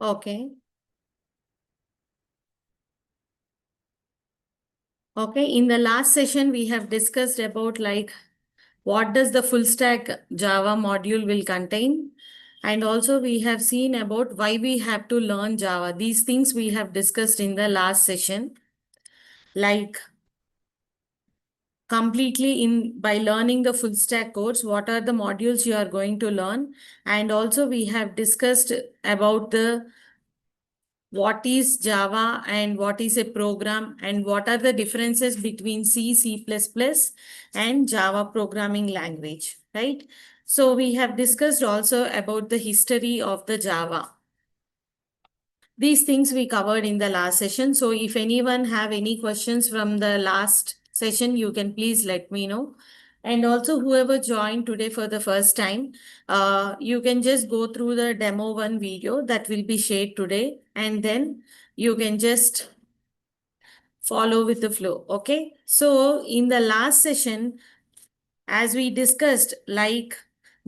Okay. Okay. In the last session, we have discussed about like what does the full stack Java module will contain. And also we have seen about why we have to learn Java. These things we have discussed in the last session. Like completely in by learning the full stack course, what are the modules you are going to learn. And also we have discussed about the what is Java and what is a program and what are the differences between C, C++ and Java programming language, right? So we have discussed also about the history of the Java. These things we covered in the last session. So if anyone have any questions from the last session, you can please let me know. And also whoever joined today for the first time, you can just go through the demo one video that will be shared today. And then you can just follow with the flow. Okay. So in the last session, as we discussed, like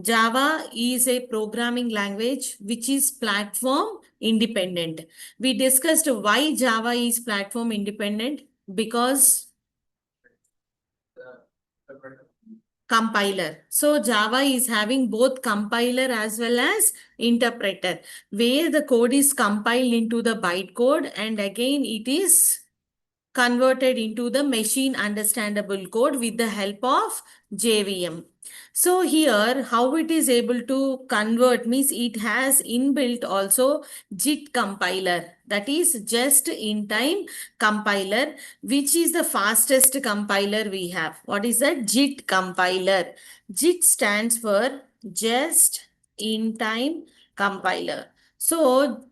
Java is a programming language which is platform independent. We discussed why Java is platform independent because compiler. So Java is having both compiler as well as interpreter, where the code is compiled into the bytecode and again it is converted into the machine understandable code with the help of JVM. So here how it is able to convert means it has inbuilt also JIT compiler, that is just in time compiler, which is the fastest compiler we have. What is that? JIT compiler. JIT stands for just in time compiler. So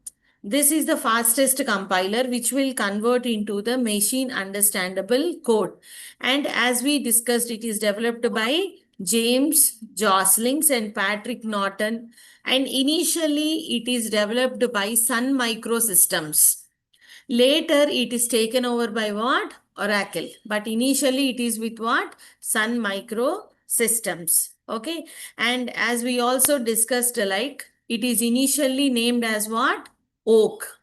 this is the fastest compiler which will convert into the machine understandable code. And as we discussed, it is developed by James Joslings and Patrick Norton. And initially, it is developed by Sun Microsystems. Later, it is taken over by what? Oracle. But initially, it is with what? Sun Microsystems. Okay. And as we also discussed, like it is initially named as what? Oak.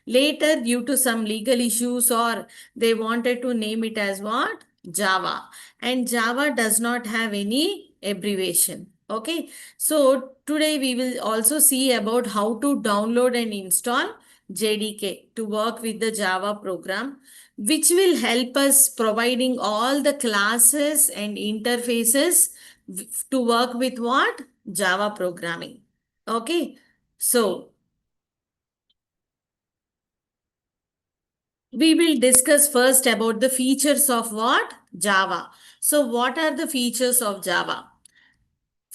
Later, due to some legal issues, or they wanted to name it as what? Java. And Java does not have any abbreviation. Okay. So today we will also see about how to download and install JDK to work with the Java program, which will help us providing all the classes and interfaces to work with what? Java programming. Okay. So we will discuss first about the features of what? Java. So what are the features of Java?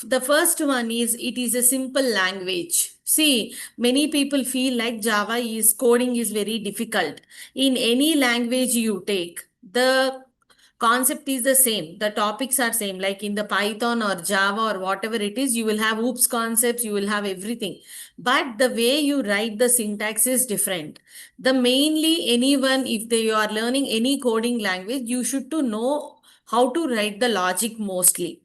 The first one is it is a simple language. See, many people feel like Java is coding is very difficult. In any language you take, the concept is the same. The topics are same. Like in the Python or Java or whatever it is, you will have OOPS concepts, you will have everything. But the way you write the syntax is different. The mainly anyone, if they are learning any coding language, you should to know how to write the logic mostly,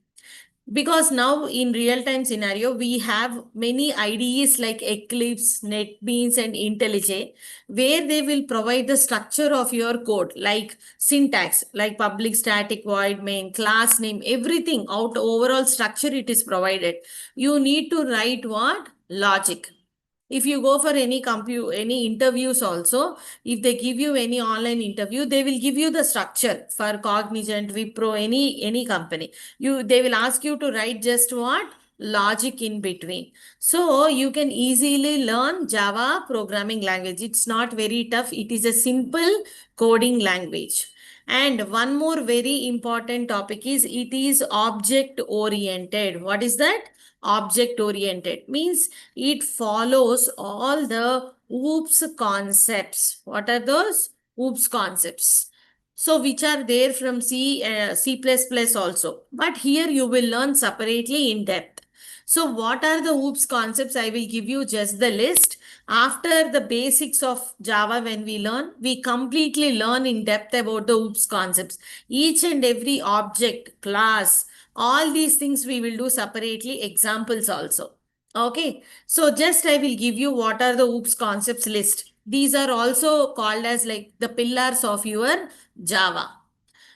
because now in real time scenario we have many IDEs like Eclipse, NetBeans and IntelliJ, where they will provide the structure of your code like syntax, like public static void main class name, everything out overall structure it is provided. You need to write what? Logic. If you go for any interviews also, if they give you any online interview, they will give you the structure for Cognizant, Wipro, any company. They will ask you to write just what? Logic in between. So you can easily learn Java programming language. It's not very tough. It is a simple coding language. And one more very important topic is it is object oriented. What is that? Object oriented means it follows all the OOPS concepts. What are those? OOPS concepts. So which are there from C++ also. But here you will learn separately in depth. So what are the OOPS concepts? I will give you just the list. After the basics of Java, when we learn, we completely learn in depth about the OOPS concepts. Each and every object, class, all these things we will do separately, examples also. Okay, so just I will give you what are the OOPS concepts list. These are also called as like the pillars of your Java.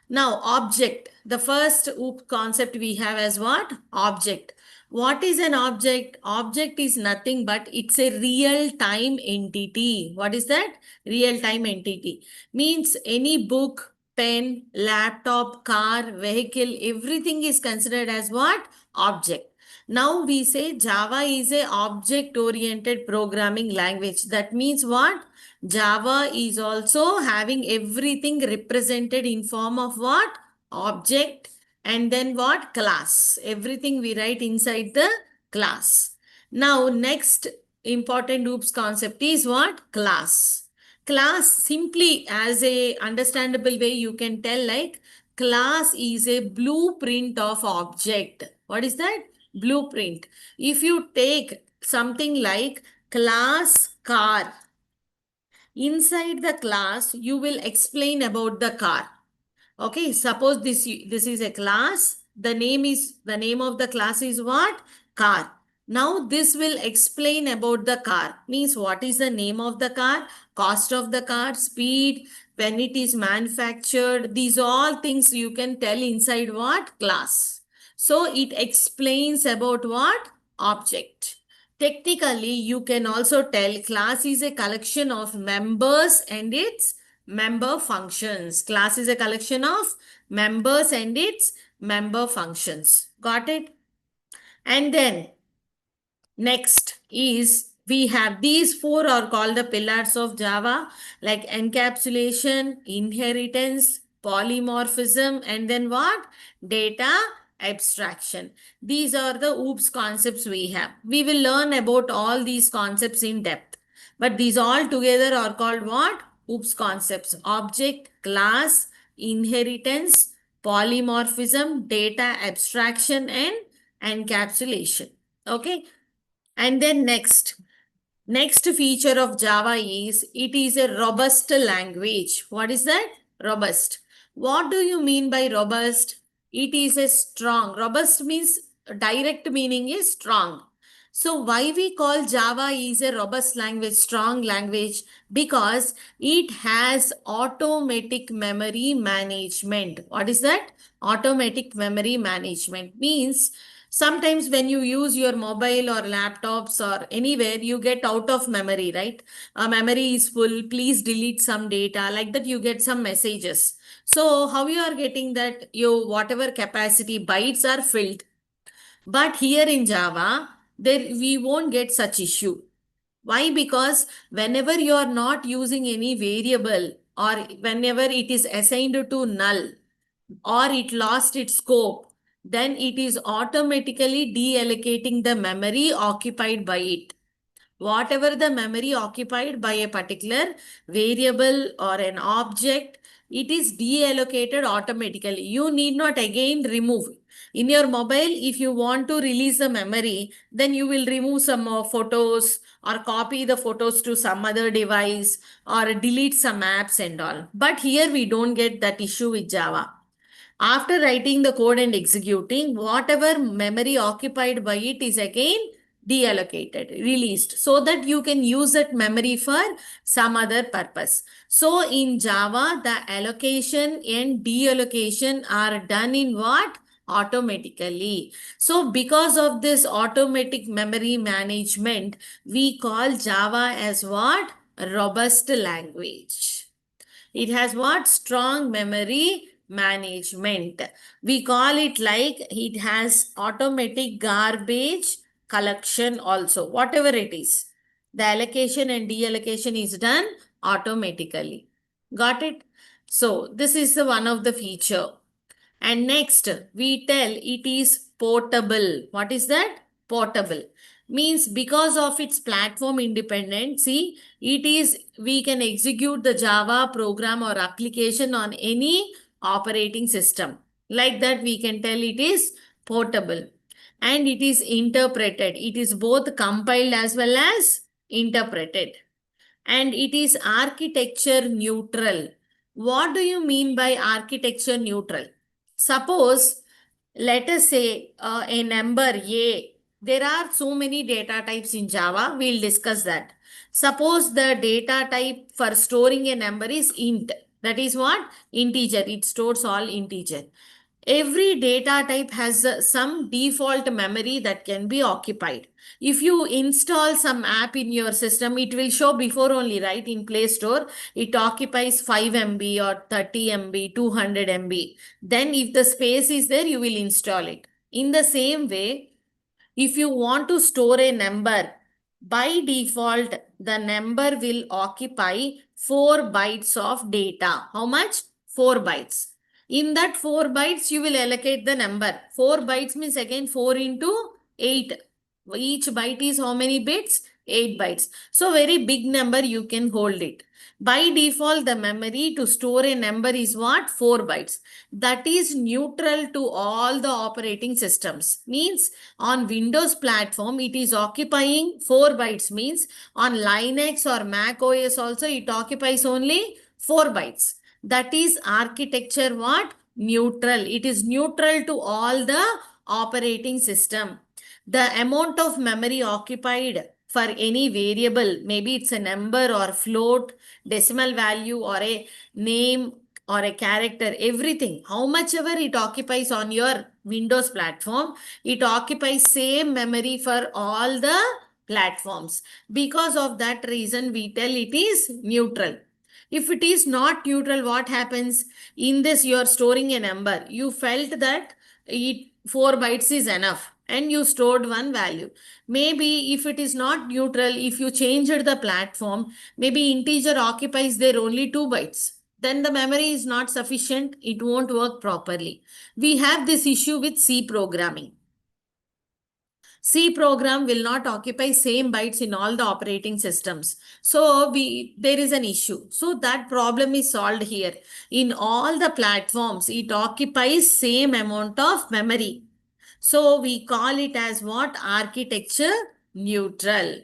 Now, object. The first OOP concept we have as what? Object. What is an object? Object is nothing but it's a real-time entity. What is that? Real-time entity. Means any book, pen, laptop, car, vehicle, everything is considered as what? Object. Now we say Java is a object-oriented programming language. That means what? Java is also having everything represented in form of what? Object and then what? Class. Everything we write inside the class. Now, next important OOPS concept is what? Class. Class simply as a understandable way you can tell like class is a blueprint of object. What is that? Blueprint. If you take something like class car, inside the class, you will explain about the car. Okay, suppose this is a class. The name of the class is what? Car. Now this will explain about the car. Means what is the name of the car, cost of the car, speed, when it is manufactured. These all things you can tell inside what? Class. So it explains about what? Object. Technically, you can also tell class is a collection of members and its member functions. Class is a collection of members and its member functions. Got it? And then next is we have these four are called the pillars of Java, like encapsulation, inheritance, polymorphism, and then what? Data abstraction. These are the OOPS concepts we have. We will learn about all these concepts in depth. But these all together are called what? OOPS concepts. Object, class, inheritance, polymorphism, data abstraction, and encapsulation. Okay. And then next feature of Java is it is a robust language. What is that? Robust. What do you mean by robust? It is a strong. Robust means direct meaning is strong. So why we call Java is a robust language, strong language? Because it has automatic memory management. What is that? Automatic memory management means sometimes when you use your mobile or laptops or anywhere, you get out of memory, right? Memory is full, please delete some data. Like that, you get some messages. So how you are getting that your whatever capacity bytes are filled. But here in Java, there we won't get such issue. Why? Because whenever you are not using any variable or whenever it is assigned to null, or it lost its scope, then it is automatically deallocating the memory occupied by it. Whatever the memory occupied by a particular variable or an object, it is deallocated automatically. You need not again remove. In your mobile, if you want to release the memory, then you will remove some photos or copy the photos to some other device or delete some apps and all. But here we don't get that issue with Java. After writing the code and executing, whatever memory occupied by it is again deallocated, released, so that you can use that memory for some other purpose. So in Java, the allocation and deallocation are done in what? Automatically. So because of this automatic memory management, we call Java as what? Robust language. It has what? Strong memory management. We call it like it has automatic garbage collection also, whatever it is. The allocation and deallocation is done automatically. Got it? So this is the one of the feature. And next, we tell it is portable. What is that? Portable. Means because of its platform independency, it is we can execute the Java program or application on any operating system. Like that, we can tell it is portable. And it is interpreted. It is both compiled as well as interpreted. And it is architecture neutral. What do you mean by architecture neutral? Suppose, let us say a number A There are so many data types in Java. We'll discuss that. Suppose the data type for storing a number is int. That is what? Integer. It stores all integer. Every data type has some default memory that can be occupied. If you install some app in your system, it will show before only, right? In Play Store, it occupies 5 MB or 30 MB, 200 MB. Then if the space is there, you will install it. In the same way, if you want to store a number, by default, the number will occupy 4 bytes of data. How much? 4 bytes. In that 4 bytes, you will allocate the number. 4 bytes means again 4 into 8. Each byte is how many bits? 8 bytes. So very big number you can hold it. By default, the memory to store a number is what? 4 bytes. That is neutral to all the operating systems. Means on Windows platform, it is occupying 4 bytes. Means on Linux or Mac OS also, it occupies only 4 bytes. That is architecture what? Neutral. It is neutral to all the operating system. The amount of memory occupied for any variable, maybe it's a number or float, decimal value or a name or a character, everything, how much ever it occupies on your Windows platform, it occupies same memory for all the platforms. Because of that reason, we tell it is neutral. If it is not neutral, what happens? In this, you are storing a number. You felt that it 4 bytes is enough and you stored one value. Maybe if it is not neutral, if you changed the platform, maybe integer occupies there only 2 bytes. Then the memory is not sufficient. It won't work properly. We have this issue with C programming. C program will not occupy same bytes in all the operating systems. So there is an issue. So that problem is solved here. In all the platforms, it occupies same amount of memory. So we call it as what? Architecture neutral.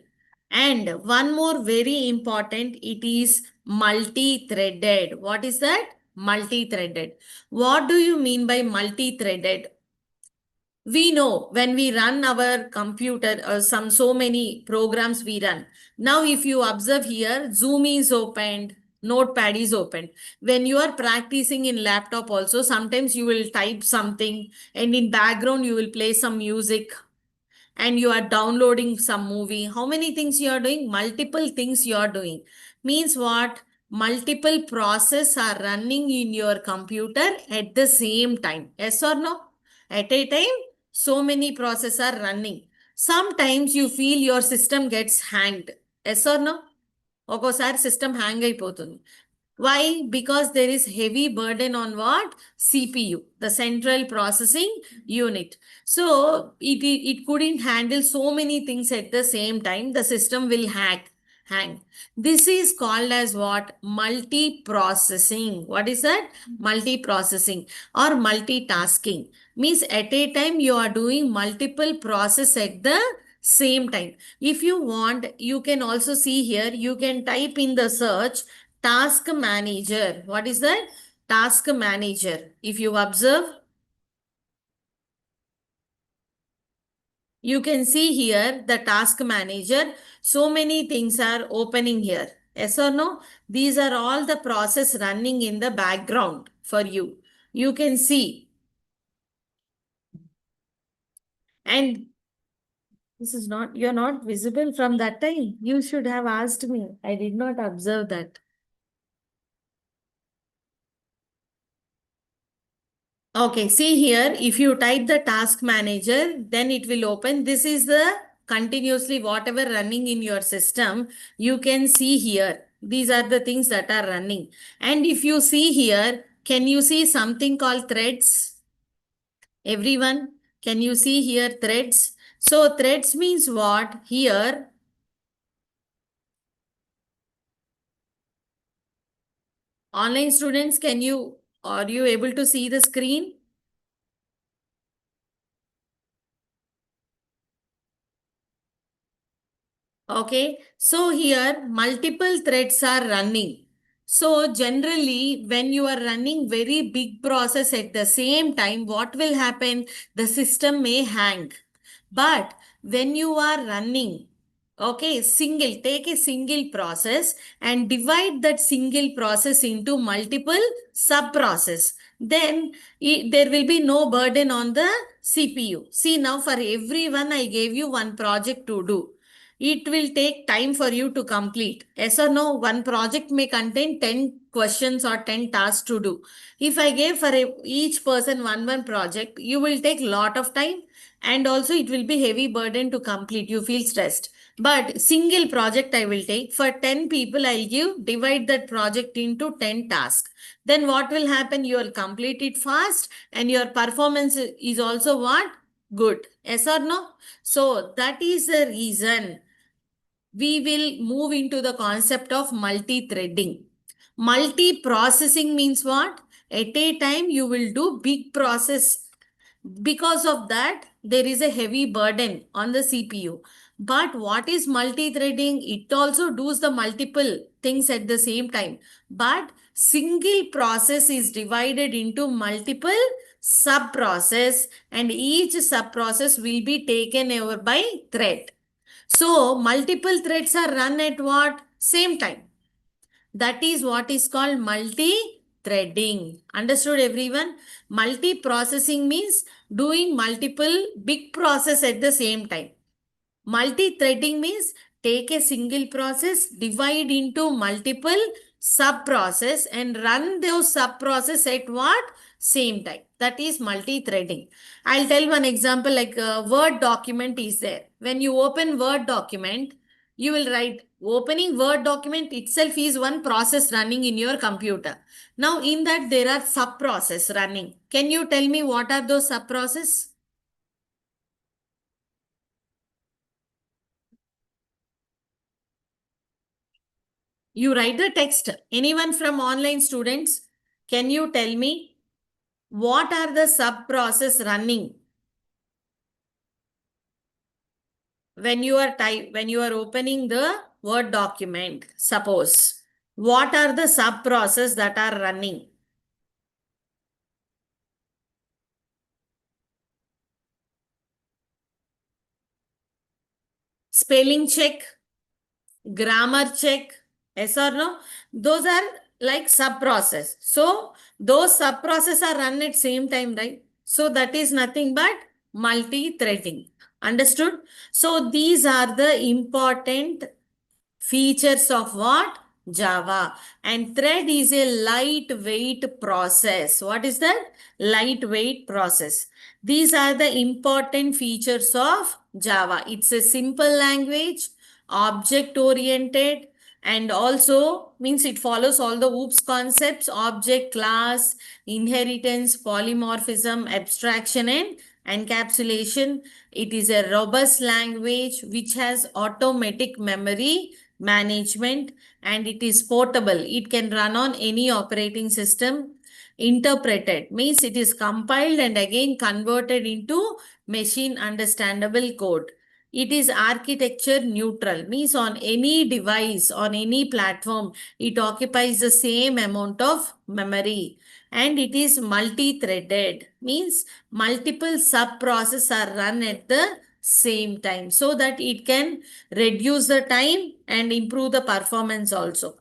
And one more very important, it is multi-threaded. What is that? Multi-threaded. What do you mean by multi-threaded? We know when we run our computer, so many programs we run. Now, if you observe here, Zoom is opened, Notepad is opened. When you are practicing in laptop also, sometimes you will type something and in background you will play some music and you are downloading some movie. How many things you are doing? Multiple things you are doing. Means what? Multiple process are running in your computer at the same time. Yes or no? At a time, so many processes are running. Sometimes you feel your system gets hanged. Yes or no? ఒక్కోసారి system hang అయిపోతుంది. Why? Because there is heavy burden on what? CPU, the central processing unit. So it couldn't handle so many things at the same time. The system will hang. This is called as what? Multiprocessing. What is that? Multiprocessing or multitasking. Means at a time you are doing multiple process at the same time. If you want, you can also see here, you can type in the search task manager. What is that? Task manager. If you observe, you can see here the task manager. So many things are opening here. Yes or no? These are all the process running in the background for you. You can see. And this is not, you're not visible from that time. You should have asked me. I did not observe that. Okay, see here, if you type the task manager, then it will open. This is the continuously whatever running in your system. You can see here. These are the things that are running. And if you see here, can you see something called threads? Everyone, can you see here threads? So threads means what? Here, online students, are you able to see the screen? Okay, so here multiple threads are running. So generally, when you are running very big process at the same time, what will happen? The system may hang. But when you are running, okay, take a single process and divide that single process into multiple sub process. Then there will be no burden on the CPU. See, now for everyone, I gave you one project to do. It will take time for you to complete. Yes or no? One project may contain 10 questions or 10 tasks to do. If I gave for each person one project, you will take lot of time, and also it will be heavy burden to complete. You feel stressed. But single project I will take for 10 people. I'll divide that project into 10 tasks. Then what will happen? You will complete it fast, and your performance is also what? Good. Yes or no? So that is the reason we will move into the concept of multi-threading. Multi-processing means what? At a time you will do big process. Because of that, there is a heavy burden on the CPU. But what is multi-threading? It also does the multiple things at the same time. But single process is divided into multiple sub-process, and each sub-process will be taken over by thread. So multiple threads are run at what? Same time. That is what is called multi-threading. Understood everyone? Multi-processing means doing multiple big process at the same time. Multi-threading means take a single process, divide into multiple sub-process and run those sub-process at what? Same time. That is multi-threading. I'll tell one example, like a Word document is there. When you open Word document, you will write. Opening Word document itself is one process running in your computer. Now in that there are sub-process running. Can you tell me what are those sub-process? You write the text. Anyone from online students, can you tell me what are the sub process running when you are opening the Word document? Suppose what are the sub process that are running? Spelling check, grammar check, yes or no? Those are like sub process. So those sub process are run at same time, right? So that is nothing but multi-threading. Understood? So these are the important features of what? Java. And thread is a lightweight process. What is that? Lightweight process. These are the important features of Java. It's a simple language, object oriented, and also means it follows all the OOPS concepts: object, class, inheritance, polymorphism, abstraction, and encapsulation. It is a robust language which has automatic memory management, and it is portable. It can run on any operating system. Interpreted means it is compiled and again converted into machine understandable code. It is architecture neutral means on any device, on any platform, it occupies the same amount of memory. And it is multi-threaded means multiple sub processes are run at the same time, so that it can reduce the time and improve the performance also.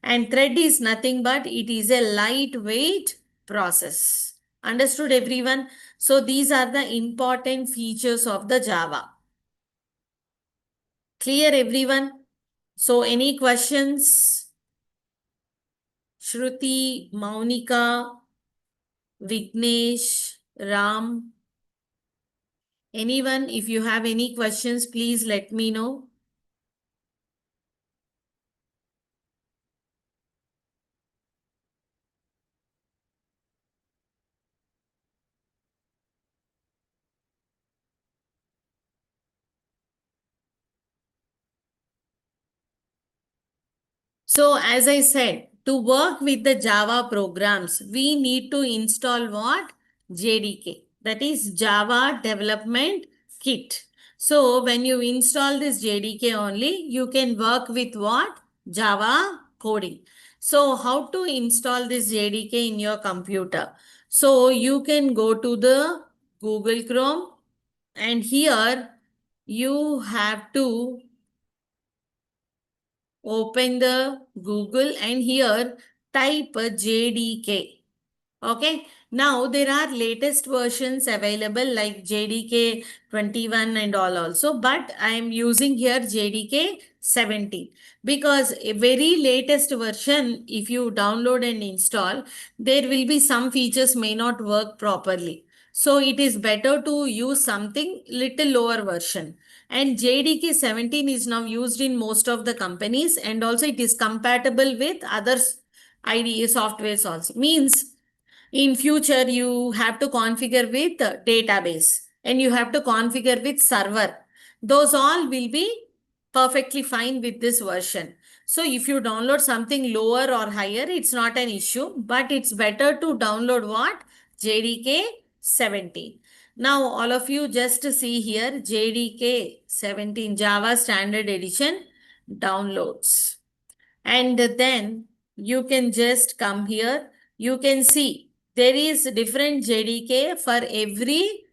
And thread is nothing but it is a lightweight process. Understood everyone? So these are the important features of the Java. Clear everyone? So any questions? Shruti, Maunika, Vignesh, Ram, anyone? If you have any questions, please let me know. So as I said, to work with the Java programs, we need to install what? JDK. That is Java Development Kit. So when you install this JDK only, you can work with what? Java coding. So how to install this JDK in your computer? So you can go to the Google Chrome. And here you have to open the Google and here type JDK. Okay, now there are latest versions available like JDK 21 and all also, but I am using here JDK 17 because a very latest version, if you download and install, there will be some features may not work properly. So it is better to use something little lower version. And JDK 17 is now used in most of the companies and also it is compatible with other IDE softwares also. Means in future you have to configure with database and you have to configure with server. Those all will be perfectly fine with this version. So if you download something lower or higher, it's not an issue, but it's better to download what? JDK 17. Now all of you just see here JDK 17 Java Standard Edition downloads. And then you can just come here. You can see there is different JDK for every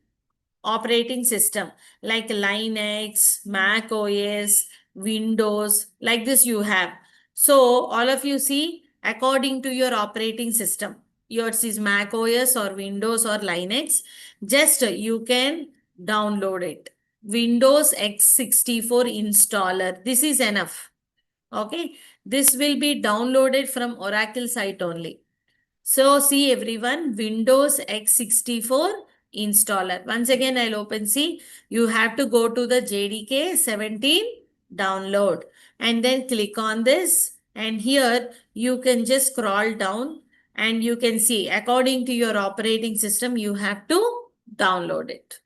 operating system like Linux, Mac OS, Windows, like this you have. So all of you see according to your operating system. Yours is Mac OS or Windows or Linux. Just you can download it. Windows x64 installer. This is enough. Okay, this will be downloaded from Oracle site only. So see everyone, Windows x64 installer. Once again, I'll open C. You have to go to the JDK 17 download and then click on this. And here you can just scroll down and you can see according to your operating system, you have to download it.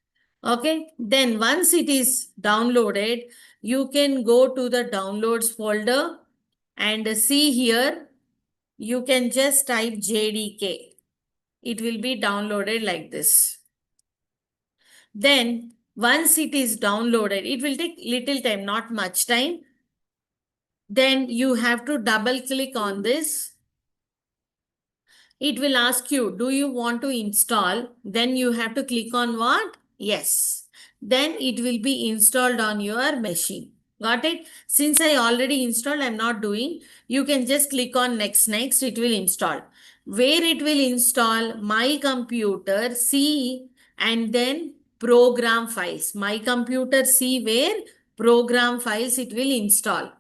Okay, then once it is downloaded, you can go to the downloads folder and see here, you can just type JDK. It will be downloaded like this. Then once it is downloaded, it will take little time, not much time. Then you have to double click on this. It will ask you, do you want to install? Then you have to click on what? Yes. Then it will be installed on your machine. Got it? Since I already installed, I'm not doing. You can just click on next, next. It will install. Where it will install? My computer, C, and then program files. My computer, C, where program files it will install.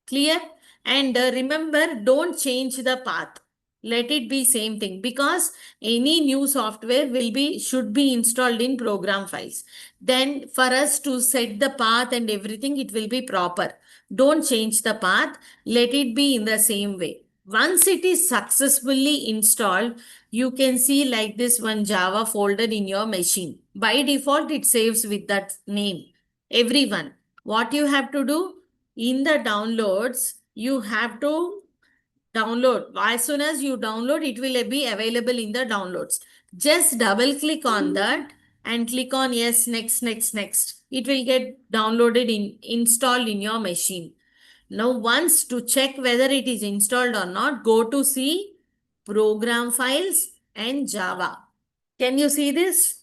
Clear? And remember, don't change the path. Let it be same thing because any new software will be should be installed in program files. Then for us to set the path and everything, it will be proper. Don't change the path. Let it be in the same way. Once it is successfully installed, you can see like this one Java folder in your machine. By default, it saves with that name. Everyone. What you have to do? In the downloads, you have to download. As soon as you download, it will be available in the downloads. Just double click on that and click on yes, next, next, next. It will get downloaded installed in your machine. Now, once to check whether it is installed or not, go to see program files and Java. Can you see this?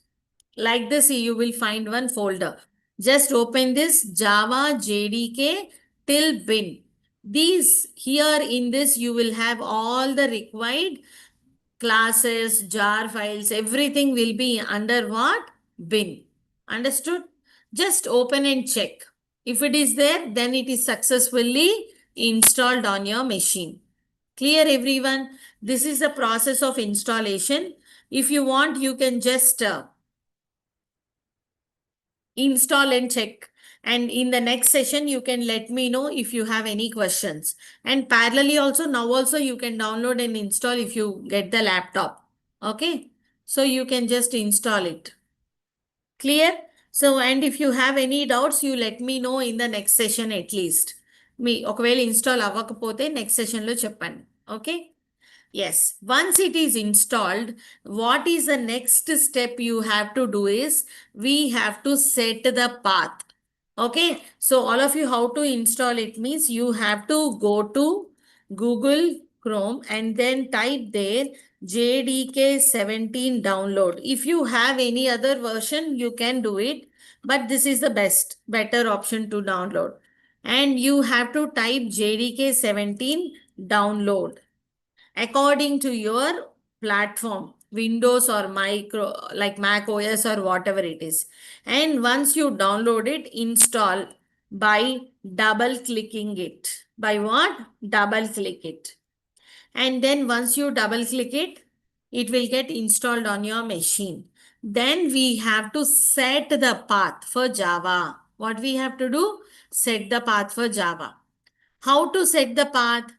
Like this, you will find one folder. Just open this Java JDK till bin. These here in this, you will have all the required classes, jar files, everything will be under what? Bin. Understood? Just open and check. If it is there, then it is successfully installed on your machine. Clear everyone? This is the process of installation. If you want, you can just install and check. And in the next session, you can let me know if you have any questions. And parallelly also, now also you can download and install if you get the laptop. Okay. So you can just install it. Clear? So, and if you have any doubts, you let me know in the next session at least. మీ ఒకవేళ install అవ్వకపోతే next సెషన్లో చెప్పండి. Okay. Yes, once it is installed, what is the next step you have to do is we have to set the path. Okay, so all of you, how to install it means you have to go to Google Chrome and then type there JDK 17 download. If you have any other version, you can do it. but this is the better option to download. And you have to type JDK 17 download according to your platform, Windows or micro like Mac OS or whatever it is. And once you download it, install by double clicking it. By what? Double click it. And then once you double click it, it will get installed on your machine. Then we have to set the path for Java. What we have to do? Set the path for Java. How to set the path?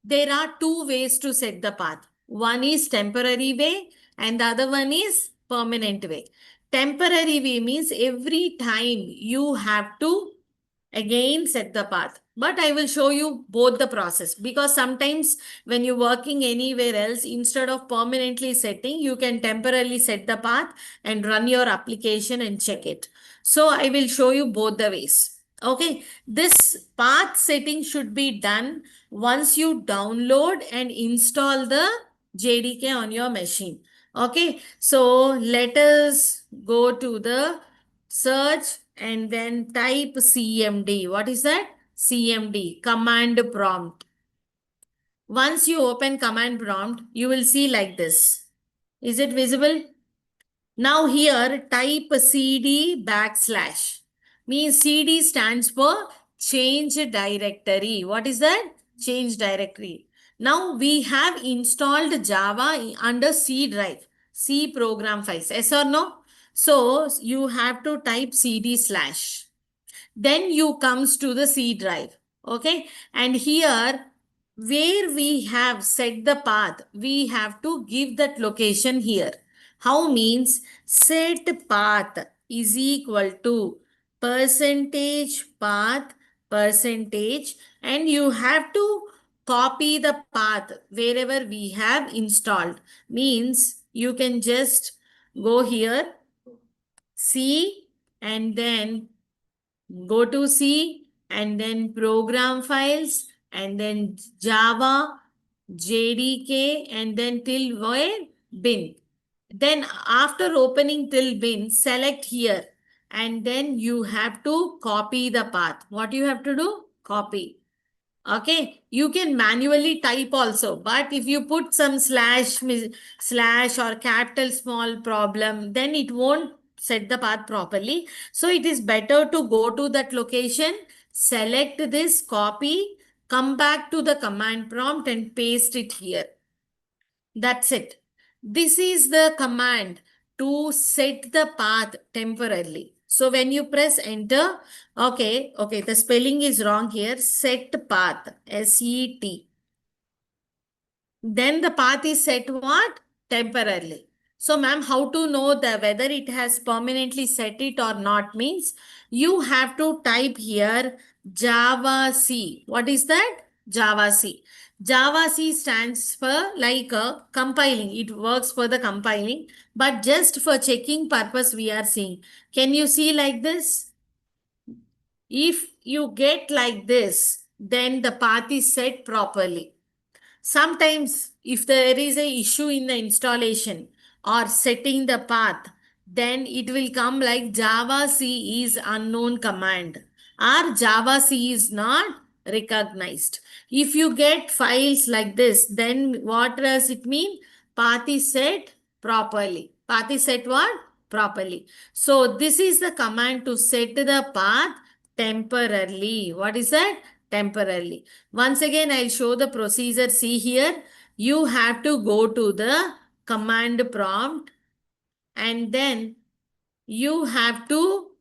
There are two ways to set the path. One is temporary way and the other one is permanent way. Temporary way means every time you have to again set the path. But I will show you both the process, because sometimes when you're working anywhere else, instead of permanently setting, you can temporarily set the path and run your application and check it. So I will show you both the ways. Okay, this path setting should be done once you download and install the JDK on your machine. Okay, so let us go to the search and then type CMD. What is that? CMD, command prompt. Once you open command prompt, you will see like this. Is it visible? Now here type CD backslash. Means CD stands for change directory. What is that? Change directory. Now we have installed Java under C drive, C program files. Yes or no? So you have to type CD slash. Then you comes to the C drive. Okay. And here where we have set the path, we have to give that location here. How means set path is equal to percentage path percentage, and you have to copy the path wherever we have installed. Means you can just go here, C, and then go to C and then program files and then Java, JDK and then till where? Bin. Then after opening till bin, select here and then you have to copy the path. What you have to do? Copy. Okay, you can manually type also, but if you put some slash or capital small problem, then it won't set the path properly. So it is better to go to that location, select this, copy, come back to the command prompt and paste it here. That's it. This is the command to set the path temporarily. So when you press enter, okay, the spelling is wrong here. Set path, S-E-T. Then the path is set what? Temporarily. So ma'am, how to know whether it has permanently set it or not means you have to type here Java C. What is that? Java C. Java C stands for like compiling. It works for the compiling, but just for checking purpose we are seeing. Can you see like this? If you get like this, then the path is set properly. Sometimes if there is a issue in the installation or setting the path, then it will come like Java C is unknown command or Java C is not recognized. If you get files like this, then what does it mean? Path is set properly. Path is set what? Properly. So this is the command to set the path temporarily. What is that? Temporarily. Once again, I'll show the procedure. See here, you have to go to the command prompt and then you have to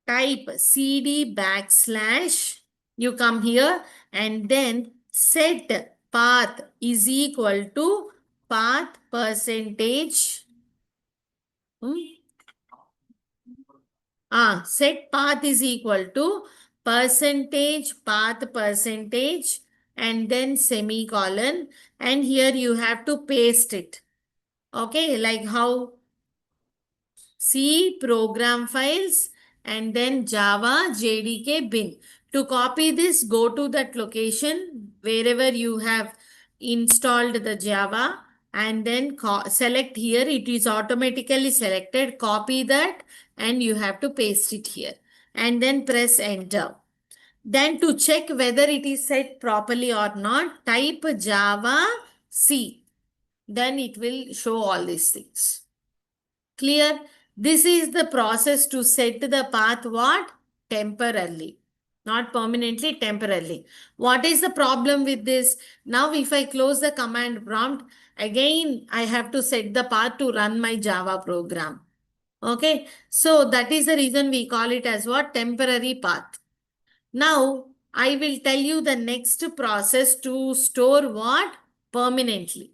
type cd backslash. You come here and then set path is equal to path percentage. Set path is equal to percentage path percentage and then semicolon, and here you have to paste it. Okay, like how C program files and then Java JDK bin. To copy this, go to that location wherever you have installed the Java and then select here. It is automatically selected. Copy that and you have to paste it here and then press enter. Then to check whether it is set properly or not, type Java C. Then it will show all these things. Clear? This is the process to set the path what? Temporarily. Not permanently, temporarily. What is the problem with this? Now if I close the command prompt, again I have to set the path to run my Java program. Okay. So that is the reason we call it as what? Temporary path. Now I will tell you the next process to store what? Permanently.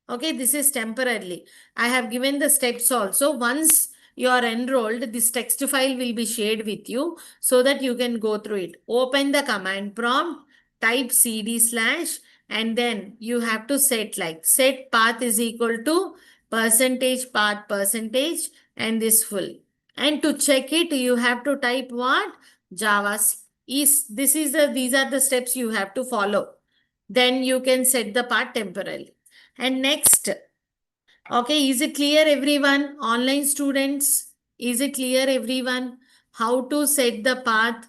Okay, this is temporarily. I have given the steps also. Once you are enrolled, this text file will be shared with you so that you can go through it. Open the command prompt, type cd slash, and then you have to set like set path is equal to percentage path percentage and this full. And to check it, you have to type what? Java. These are the steps you have to follow. Then you can set the path temporarily. And next, okay, is it clear everyone? Online students, is it clear everyone? How to set the path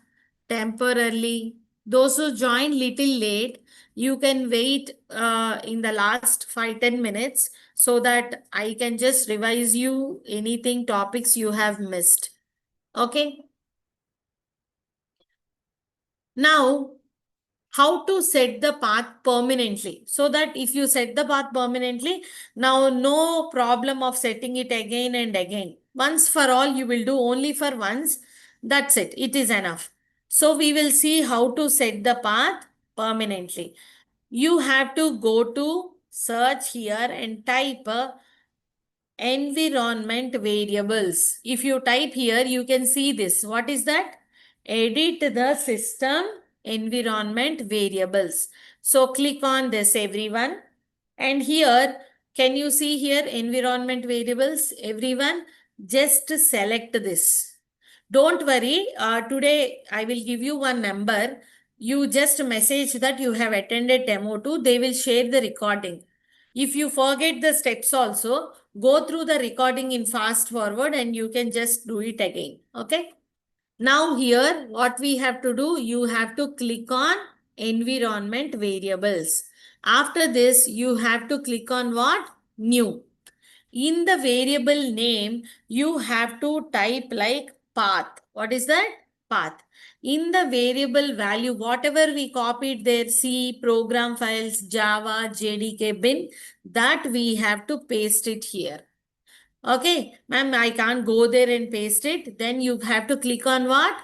temporarily? Those who joined little late, you can wait in the last 5-10 minutes so that I can just revise you anything topics you have missed. Okay. Now, how to set the path permanently so that if you set the path permanently, now no problem of setting it again and again. Once for all, you will do only for once. That's it. It is enough. So we will see how to set the path permanently. You have to go to search here and type environment variables. If you type here, you can see this. What is that? Edit the system environment variables. So click on this everyone. And here, can you see here environment variables? Everyone, just select this. Don't worry. Today, I will give you one number. You just message that you have attended demo 2. They will share the recording. If you forget the steps also, go through the recording in fast forward and you can just do it again. Okay. Now here, what we have to do, you have to click on environment variables. After this, you have to click on what? New. In the variable name, you have to type like path. What is that? Path. In the variable value, whatever we copied there, C, program files, Java, JDK bin, that we have to paste it here. Okay, ma'am, I can't go there and paste it. Then you have to click on what?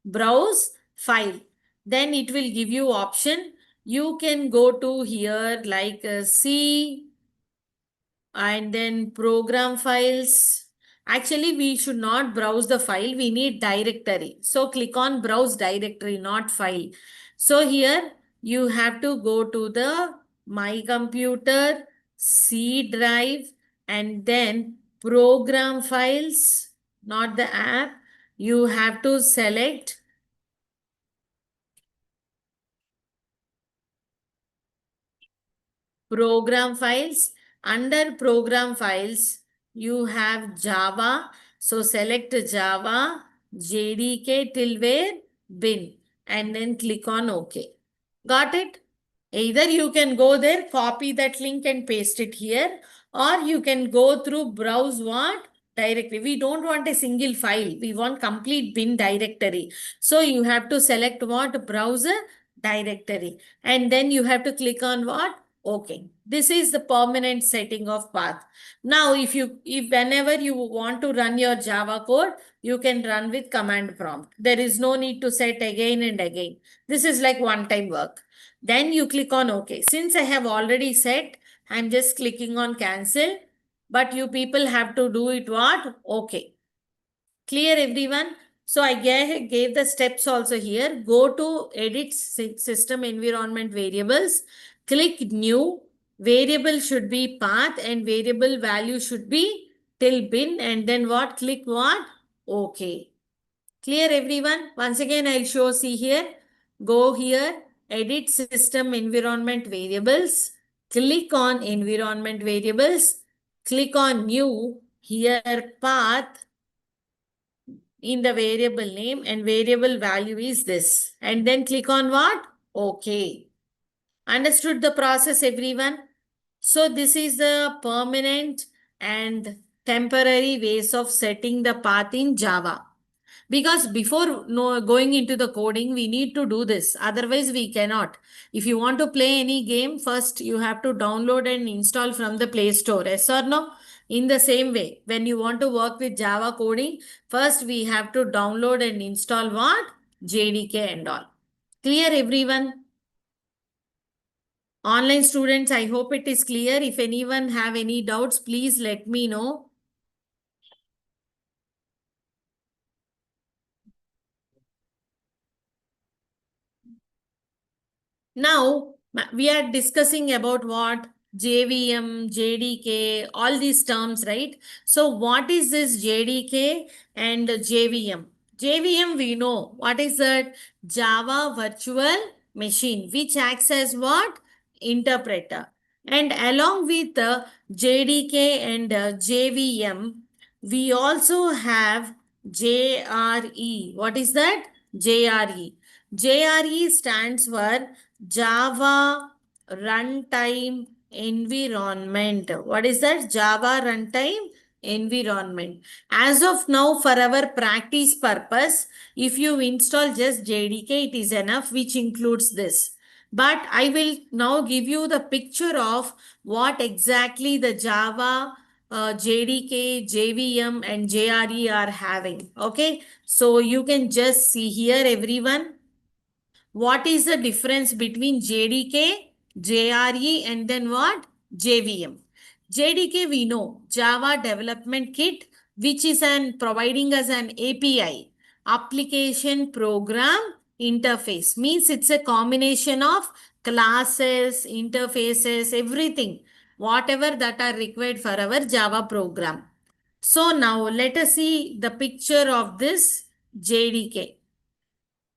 Browse file. Then it will give you option. You can go to here like C and then program files. Actually, we should not browse the file. We need directory. So click on browse directory, not file. So here you have to go to the my computer, C drive, and then program files, not the app. You have to select program files. Under program files, you have Java. So select Java, JDK till where? Bin. And then click on OK. Got it? Either you can go there, copy that link and paste it here, or you can go through browse what? Directory. We don't want a single file. We want complete bin directory. So you have to select what? Browser directory. And then you have to click on what? Okay. This is the permanent setting of path. Now, if whenever you want to run your Java code, you can run with command prompt. There is no need to set again and again. This is like one-time work. Then you click on OK. Since I have already set, I'm just clicking on cancel. But you people have to do it what? OK. Clear everyone? So I gave the steps also here. Go to edit system environment variables. Click new. Variable should be path and variable value should be till bin. And then what? Click what? OK. Clear everyone? Once again, I'll see here. Go here, edit system environment variables. Click on environment variables. Click on new. Here path in the variable name and variable value is this. And then click on what? Okay. Understood the process, everyone? So this is the permanent and temporary ways of setting the path in Java. Because before going into the coding, we need to do this. Otherwise, we cannot. If you want to play any game, first you have to download and install from the Play Store. Yes or no? In the same way, when you want to work with Java coding, first we have to download and install what? JDK and all. Clear, everyone? Online students, I hope it is clear. If anyone have any doubts, please let me know. Now, we are discussing about what? JVM, JDK, all these terms, right? So, what is this JDK and JVM? JVM, we know. What is that? Java Virtual Machine, which acts as what? Interpreter. And along with the JDK and JVM, we also have JRE. What is that? JRE. JRE stands for Java Runtime Environment. What is that? Java Runtime Environment. As of now, for our practice purpose, if you install just JDK, it is enough, which includes this. But I will now give you the picture of what exactly the Java JDK, JVM, and JRE are having. Okay, so you can just see here, everyone. What is the difference between JDK, JRE, and then what? JVM. JDK we know, Java Development Kit, which is providing us an API, application program interface. Means it's a combination of classes, interfaces, everything, whatever that are required for our Java program. So now let us see the picture of this JDK.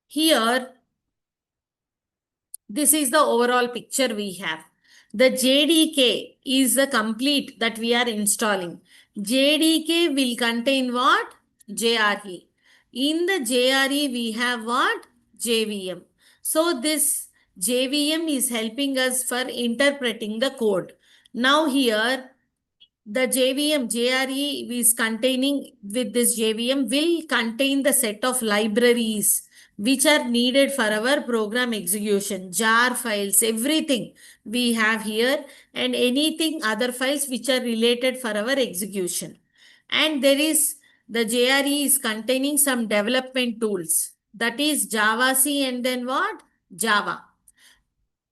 Here, this is the overall picture we have. The JDK is the complete that we are installing. JDK will contain what? JRE. In the JRE, we have what? JVM. So this JVM is helping us for interpreting the code. Now here, the JVM, JRE is containing with this JVM will contain the set of libraries which are needed for our program execution, jar files, everything we have here, and anything other files which are related for our execution. And there is the JRE is containing some development tools, that is Java C and then what? Java.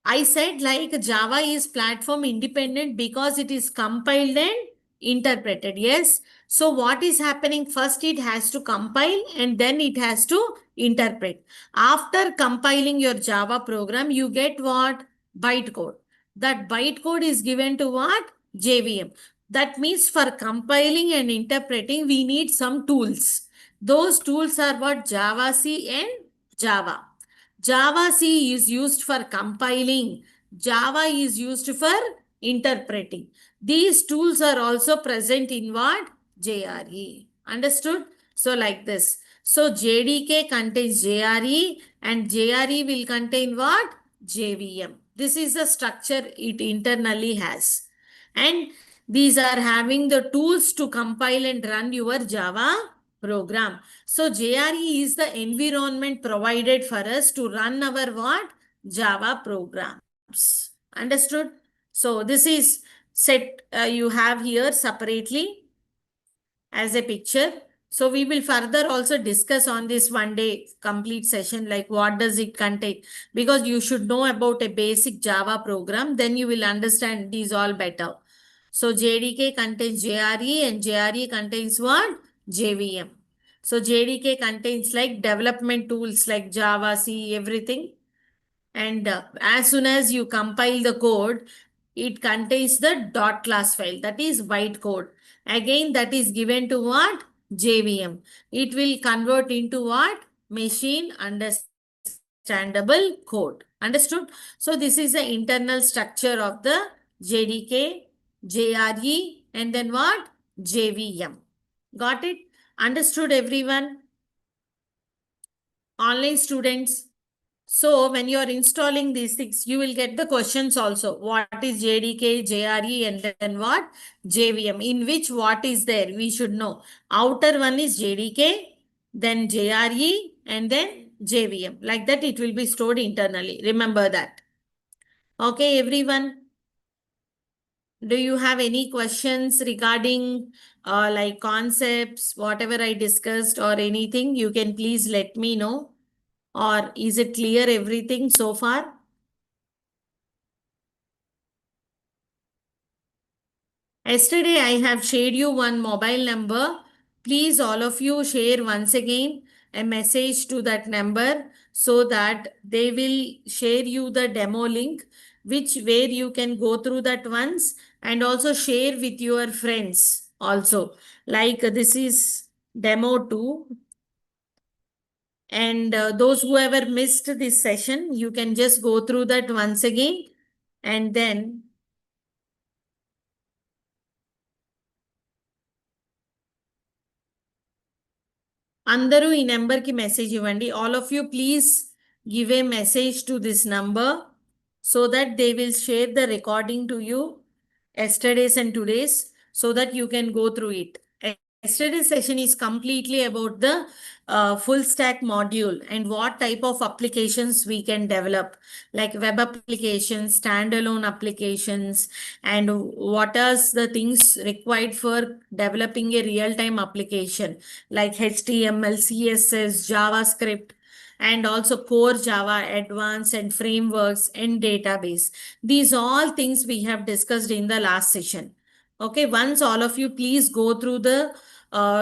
I said like Java is platform independent because it is compiled and interpreted. Yes. So what is happening? First, it has to compile and then it has to interpret. After compiling your Java program, you get what? Bytecode. That bytecode is given to what? JVM. That means for compiling and interpreting, we need some tools. Those tools are what? Java C and Java. Java C is used for compiling. Java is used for interpreting. These tools are also present in what? JRE. Understood? So like this. So JDK contains JRE and JRE will contain what? JVM. This is the structure it internally has. And these are having the tools to compile and run your Java program. So JRE is the environment provided for us to run our what? Java programs. Understood? So this is set you have here separately as a picture. So we will further also discuss on this one day complete session, like what does it contain? Because you should know about a basic Java program, then you will understand these all better. So JDK contains JRE and JRE contains what? JVM. So JDK contains like development tools like Java, C, everything. And as soon as you compile the code, it contains the dot class file, that is bytecode. Again, that is given to what? JVM. It will convert into what? Machine understandable code. Understood? So this is the internal structure of the JDK, JRE, and then what? JVM. Got it? Understood, everyone? Online students. So when you are installing these things, you will get the questions also. What is JDK, JRE, and then what? JVM. In which what is there? We should know. Outer one is JDK, then JRE, and then JVM. Like that, it will be stored internally. Remember that. Okay, everyone. Do you have any questions regarding like concepts, whatever I discussed or anything? You can please let me know. Or is it clear everything so far? Yesterday, I have shared you one mobile number. Please, all of you, share once again a message to that number so that they will share you the demo link, which where you can go through that once and also share with your friends also. Like this is demo 2. And those who ever missed this session, you can just go through that once again and then అందరూ ఈ నెంబర్కి message ఇవ్వండి. All of you please give a message to this number so that they will share the recording to you yesterday's and today's so that you can go through it. Yesterday's session is completely about the full stack module and what type of applications we can develop, like web applications, standalone applications, and what are the things required for developing a real-time application like HTML, CSS, JavaScript, and also core Java, advanced and frameworks and database. These all things we have discussed in the last session. Okay, once all of you please go through the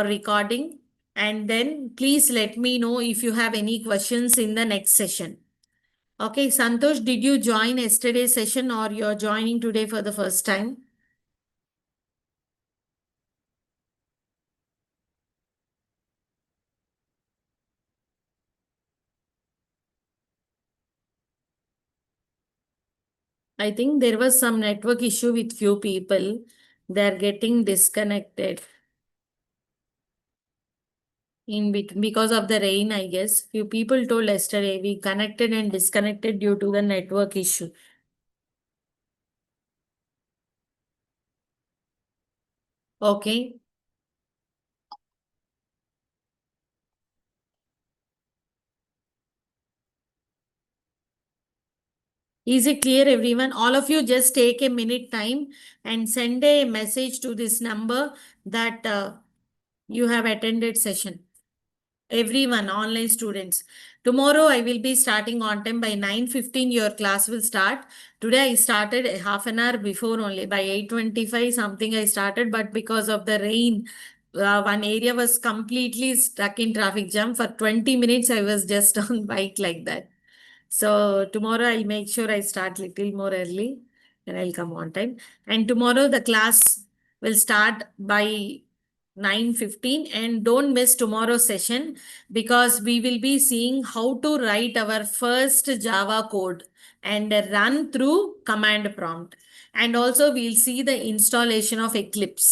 recording and then please let me know if you have any questions in the next session. Okay, Santosh, did you join yesterday's session or you're joining today for the first time? I think there was some network issue with few people. They're getting disconnected because of the rain, I guess. Few people told yesterday we connected and disconnected due to the network issue. Okay. Is it clear, everyone? All of you just take a minute time and send a message to this number that you have attended session. Everyone, online students. Tomorrow I will be starting on time by 9:15. Your class will start. Today I started a half an hour before only by 8:25 something I started, but because of the rain, one area was completely stuck in traffic jam. For 20 minutes I was just on bike like that. So tomorrow I'll make sure I start little more early and I'll come on time. And tomorrow the class will start by 9:15 and don't miss tomorrow's session because we will be seeing how to write our first Java code and run through command prompt. And also we'll see the installation of Eclipse.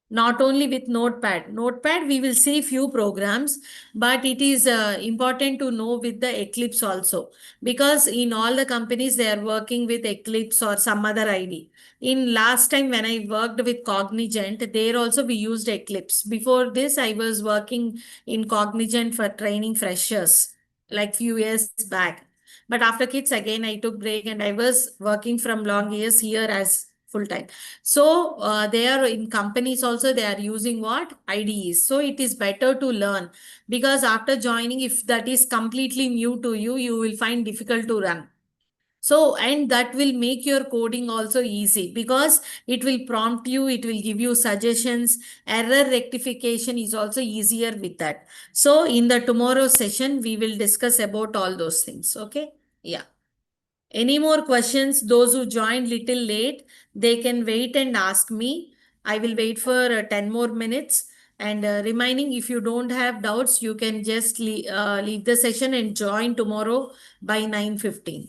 Not only with Notepad we will see few programs, but it is important to know with the Eclipse also because in all the companies they are working with Eclipse or some other ID. In last time when I worked with Cognizant, there also we used Eclipse. Before this I was working in Cognizant for training freshers like few years back. But after kids again I took break and I was working from long years here as full time. So they are in companies also they are using what? IDEs. So it is better to learn because after joining, if that is completely new to you, you will find difficult to run. So, and that will make your coding also easy because it will prompt you, it will give you suggestions. Error rectification is also easier with that. So in the tomorrow session, we will discuss about all those things. Okay. Yeah. Any more questions? Those who joined little late, they can wait and ask me. I will wait for 10 more minutes. And reminding, if you don't have doubts, you can just leave the session and join tomorrow by 9:15.